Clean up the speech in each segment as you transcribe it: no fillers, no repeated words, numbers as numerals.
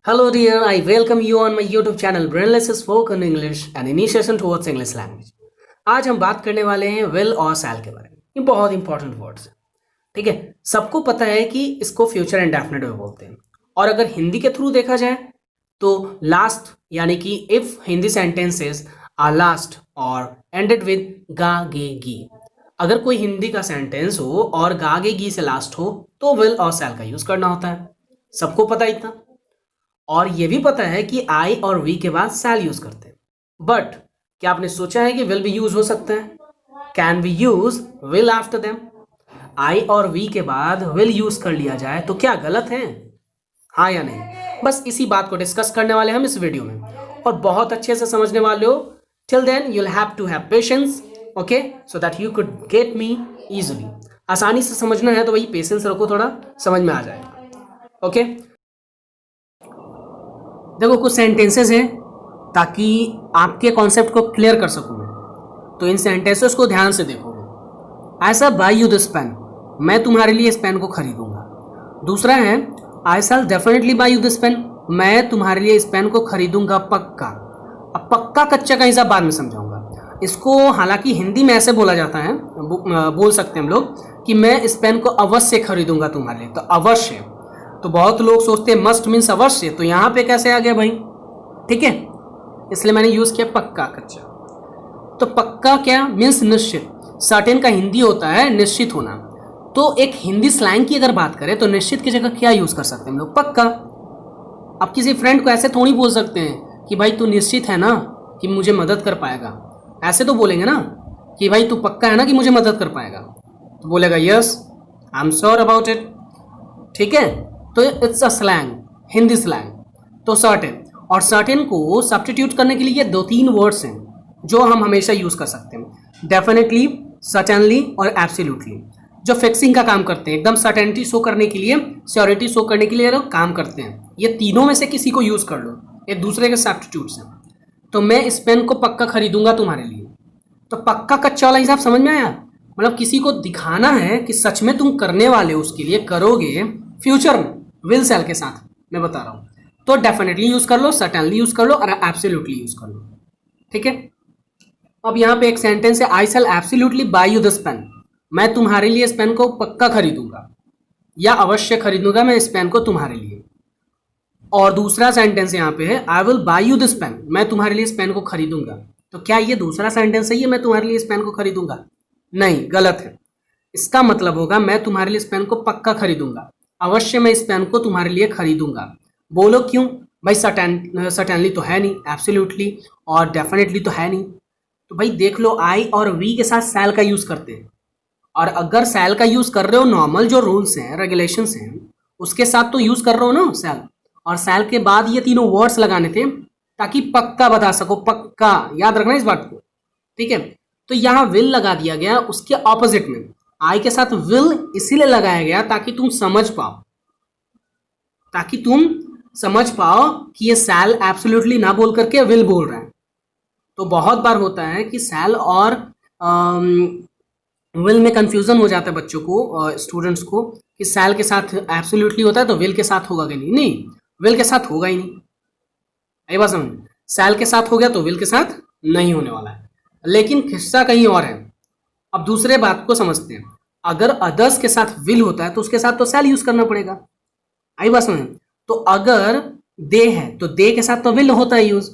Hello dear, I welcome you on my YouTube channel Brainless Spoken English and Initiation towards English Language। आज हम बात करने वाले हैं will और shall के बारे में। ये बहुत इंपॉर्टेंट वर्ड्स है, ठीक है। सबको पता है कि इसको फ्यूचर इंडेफिनिट में बोलते हैं, और अगर हिंदी के थ्रू देखा जाए तो लास्ट यानी कि if Hindi sentences are last और एंडेड विद गा गे गी, अगर कोई हिंदी का सेंटेंस हो और गा गे गी से लास्ट हो तो will और shall का यूज करना होता है। सबको पता इतना, और ये भी पता है कि आई और वी के बाद सैल यूज करते हैं। बट क्या आपने सोचा है कि विल भी यूज हो सकता है? Can we use will after them? I और वी के बाद विल यूज कर लिया जाए तो क्या गलत है? हाँ या नहीं? बस इसी बात को डिस्कस करने वाले हम इस वीडियो में, और बहुत अच्छे से समझने वाले हो। Till then you'll have to have patience, okay, so that you could get me easily. आसानी से समझना है तो भाई पेशेंस रखो, थोड़ा समझ में आ जाएगा। ओके, देखो कुछ सेंटेंसेस हैं ताकि आपके कॉन्सेप्ट को क्लियर कर सकूं मैं, तो इन सेंटेंसेस को ध्यान से देखोगे। I shall buy you this pen, मैं तुम्हारे लिए इस पेन को खरीदूंगा। दूसरा है I shall definitely buy you this pen, मैं तुम्हारे लिए इस पेन को खरीदूंगा पक्का। अब पक्का कच्चा का हिसाब बाद में समझाऊंगा। इसको हालांकि हिंदी में ऐसे बोला जाता है, बोल सकते हैं हम लोग कि मैं इस पेन को अवश्य खरीदूंगा तुम्हारे लिए। तो अवश्य, तो बहुत लोग सोचते हैं मस्ट मीन्स अवश्य, तो यहाँ पे कैसे आ गया भाई? ठीक है, इसलिए मैंने यूज किया पक्का कच्चा। तो पक्का क्या मीन्स निश्चित। सर्टेन का हिंदी होता है निश्चित होना। तो एक हिंदी स्लैंग की अगर बात करें तो निश्चित की जगह क्या यूज कर सकते हैं हम लोग? पक्का। अब किसी फ्रेंड को ऐसे थोड़ी बोल सकते हैं कि भाई तू निश्चित है ना कि मुझे मदद कर पाएगा। ऐसे तो बोलेंगे ना कि भाई तू पक्का है ना कि मुझे मदद कर पाएगा, तो बोलेगा yes I am sure about it. ठीक है, तो it's a slang, Hindi slang. तो सर्टेन, और सर्टेन को सब्स्टिट्यूट करने के लिए दो तीन वर्ड्स हैं जो हम हमेशा यूज कर सकते हैं, डेफिनेटली, सर्टेनली और एब्सोल्युटली, जो फिक्सिंग का काम करते हैं, एकदम सर्टेनिटी शो करने के लिए, श्योरिटी शो करने के लिए लोग काम करते हैं। ये तीनों में से किसी को यूज कर लो, एक दूसरे के सब्स्टिट्यूट्स हैं। तो मैं इस पेन को पक्का खरीदूंगा तुम्हारे लिए, तो पक्का कच्चा वाला हिसाब समझ में आया? मतलब किसी को दिखाना है कि सच में तुम करने वाले हो, उसके लिए करोगे फ्यूचर में, विल शैल के साथ मैं बता रहा हूं। तो डेफिनेटली यूज कर लो, सर्टेनली यूज कर लो और एब्सोल्युटली यूज कर लो। ठीक है, अब यहां पे एक सेंटेंस है I shall absolutely buy you this pen, मैं तुम्हारे लिए इस पेन को पक्का खरीदूंगा या अवश्य खरीदूंगा मैं इस पेन को तुम्हारे लिए। और दूसरा सेंटेंस यहां पे है I will buy you this pen, मैं तुम्हारे लिए इस पेन को खरीदूंगा। तो क्या ये दूसरा सेंटेंस सही है, मैं तुम्हारे लिए इस पेन को खरीदूंगा? नहीं, गलत है। इसका मतलब होगा मैं तुम्हारे लिए इस पेन को पक्का खरीदूंगा, अवश्य मैं इस पेन को तुम्हारे लिए खरीदूंगा। बोलो क्यों भाई? सर्टेनली तो है नहीं, एब्सोल्युटली और डेफिनेटली तो है नहीं। तो भाई देख लो, आई और वी के साथ शैल का यूज करते हैं, और अगर शैल का यूज कर रहे हो नॉर्मल जो रूल्स हैं, रेगुलेशंस हैं, उसके साथ तो यूज कर रहे हो ना शैल, और शैल के बाद ये तीनों वर्ड्स लगाने थे ताकि पक्का बता सको। पक्का याद रखना इस बात को, ठीक है। तो यहाँ विल लगा दिया गया, उसके ऑपोजिट में आई के साथ विल इसीलिए लगाया गया ताकि तुम समझ पाओ कि ये शैल एब्सोल्युटली ना बोल करके विल बोल रहा है। तो बहुत बार होता है कि शैल और विल में कंफ्यूजन हो जाता है बच्चों को, स्टूडेंट्स को, कि शैल के साथ एब्सोल्युटली होता है तो विल के साथ होगा कि नहीं? नहीं, विल के साथ होगा ही नहीं। ये बात समझ, शैल के साथ हो गया तो विल के साथ नहीं होने वाला है। लेकिन किस्सा कहीं और है। अब दूसरे बात को समझते हैं, अगर अदर्स के साथ विल होता है तो उसके साथ तो शैल यूज करना पड़ेगा। आई बात समझ? तो अगर दे है तो दे के साथ तो विल होता है यूज,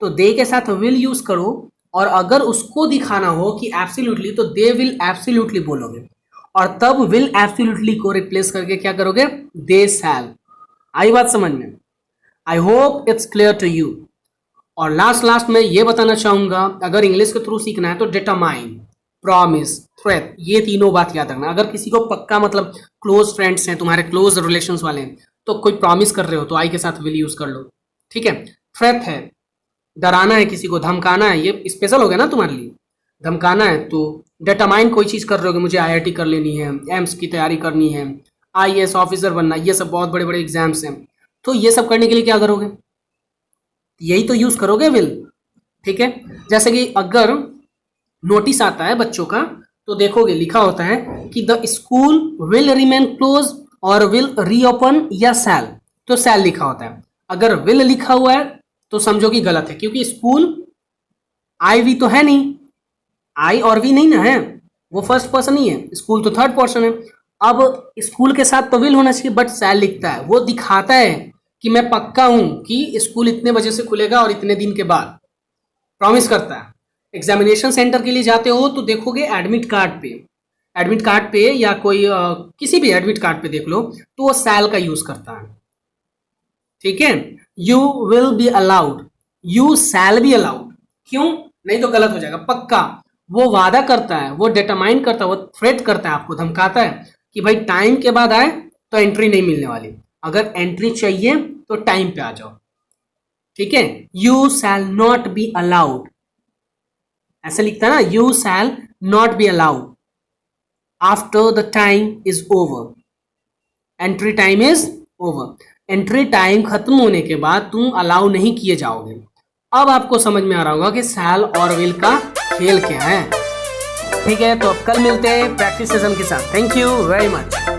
तो दे के साथ विल यूज करो। और अगर उसको दिखाना हो कि एब्सोल्युटली, तो दे विल एब्सोल्युटली बोलोगे, और तब विल एब्सोल्युटली को रिप्लेस करके क्या करोगे? दे शैल। आई बात समझ में? I hope it's clear to you. और लास्ट में ये बताना चाहूंगा, अगर इंग्लिश के थ्रू सीखना है तो डिटरमाइन, प्रॉमिस, थ्रेट, ये तीनों बात याद रखना। अगर किसी को पक्का मतलब क्लोज फ्रेंड्स हैं, तुम्हारे क्लोज रिलेशंस वाले हैं, तो कोई प्रॉमिस कर रहे हो तो आई के साथ विल यूज कर लो। ठीक है, थ्रेट है, डराना है किसी को, धमकाना है, ये स्पेशल हो गया ना तुम्हारे लिए, धमकाना है। तो डिटरमाइन कोई चीज कर रहे हो कि मुझे आईआईटी कर लेनी है, एम्स की तैयारी करनी है, आईएएस ऑफिसर बनना, ये सब बहुत बड़े बड़े एग्जाम्स हैं, तो ये सब करने के लिए क्या करोगे? यही तो यूज करोगे विल। ठीक है, जैसे कि अगर नोटिस आता है बच्चों का तो देखोगे लिखा होता है कि the school will remain close और विल रीओपन या शैल, तो शैल लिखा होता है। अगर विल लिखा हुआ है तो समझो कि गलत है, क्योंकि स्कूल आई वी तो है नहीं, आई और वी नहीं ना है, वो फर्स्ट पर्सन ही है, स्कूल तो थर्ड पर्सन है। अब स्कूल के साथ तो विल होना चाहिए, बट शैल लिखता है, वो दिखाता है कि मैं पक्का हूं कि स्कूल इतने बजे से खुलेगा और इतने दिन के बाद, प्रॉमिस करता है। एग्जामिनेशन सेंटर के लिए जाते हो तो देखोगे एडमिट कार्ड पे या कोई किसी भी एडमिट कार्ड पे देख लो तो वो शैल का यूज करता है। ठीक है, you will be allowed, you shall be allowed, क्यों, नहीं तो गलत हो जाएगा, पक्का। वो वादा करता है, वो डिटरमाइन करता है, वो थ्रेट करता है, आपको धमकाता है कि भाई टाइम के बाद आए तो एंट्री नहीं मिलने वाली, अगर एंट्री चाहिए तो टाइम पे आ जाओ। ठीक है, you shall not be allowed, ऐसा लिखता है ना, you shall not be allowed after the time is over, entry time is over, entry time खत्म होने के बाद तुम अलाउ नहीं किए जाओगे। अब आपको समझ में आ रहा होगा कि शैल और विल का खेल क्या है। ठीक है, तो अब कल मिलते हैं प्रैक्टिस सेशन के साथ। Thank you very much.